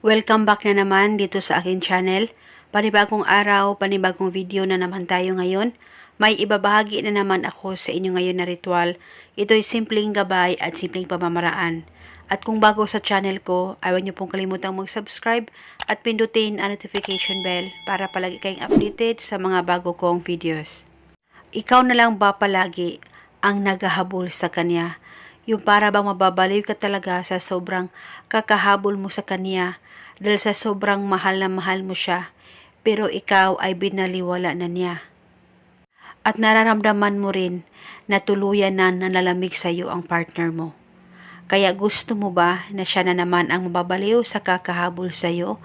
Welcome back na naman dito sa akin channel. Panibagong araw, panibagong video na naman tayo ngayon. May ibabahagi na naman ako sa inyo ngayon na ritual. Ito'y simpleng gabay at simpleng pamamaraan. At kung bago sa channel ko, ayaw niyo pong kalimutang mag-subscribe at pindutin ang notification bell para palagi kayong updated sa mga bago kong videos. Ikaw na lang ba palagi ang naghahabol sa kanya? Yung para bang mababaliw ka talaga sa sobrang kakahabol mo sa kanya dahil sa sobrang mahal na mahal mo siya, pero ikaw ay binaliwala na niya. At nararamdaman mo rin na tuluyan na nalalamig sa iyo ang partner mo. Kaya gusto mo ba na siya na naman ang mababaliw sa kakahabol sa iyo?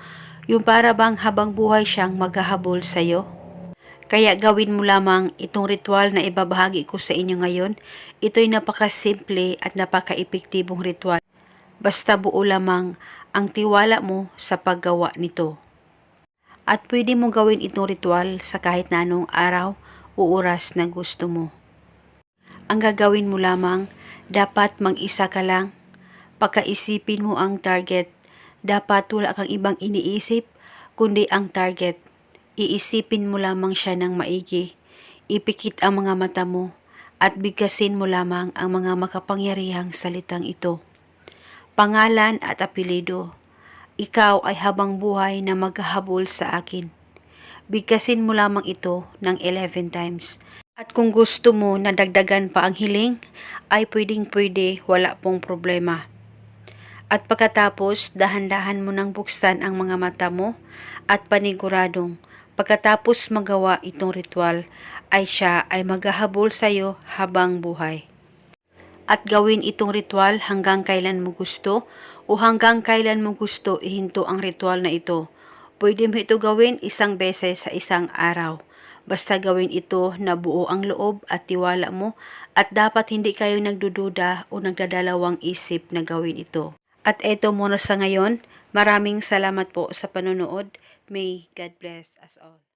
Yung para bang habang buhay siyang maghahabol sa iyo? Kaya gawin mo lamang itong ritual na ibabahagi ko sa inyo ngayon. Ito'y napakasimple at napaka-epektibong ritual. Basta buo lamang ang tiwala mo sa paggawa nito. At pwede mo gawin itong ritual sa kahit na anong araw o oras na gusto mo. Ang gagawin mo lamang, dapat mag-isa ka lang. Pagkaisipin mo ang target, dapat wala kang ibang iniisip kundi ang target. Iisipin mo lamang siya ng maigi, ipikit ang mga mata mo, at bigkasin mo lamang ang mga makapangyarihang salitang ito. Pangalan at apelido, ikaw ay habang buhay na maghahabol sa akin. Bigkasin mo lamang ito ng 11 times. At kung gusto mo na dagdagan pa ang hiling, ay pwedeng-pwede, wala pong problema. At pagkatapos, dahan-dahan mo nang buksan ang mga mata mo at paniguradong pagkatapos magawa itong ritual ay siya ay maghahabol sa iyo habang buhay. At gawin itong ritual hanggang kailan mo gusto o hanggang kailan mo gusto ihinto ang ritual na ito. Pwede mo ito gawin isang beses sa isang araw. Basta gawin ito na buo ang loob at tiwala mo at dapat hindi kayo nagdududa o nagdadalawang isip na gawin ito. At eto muna sa ngayon. Maraming salamat po sa panonood. May God bless us all.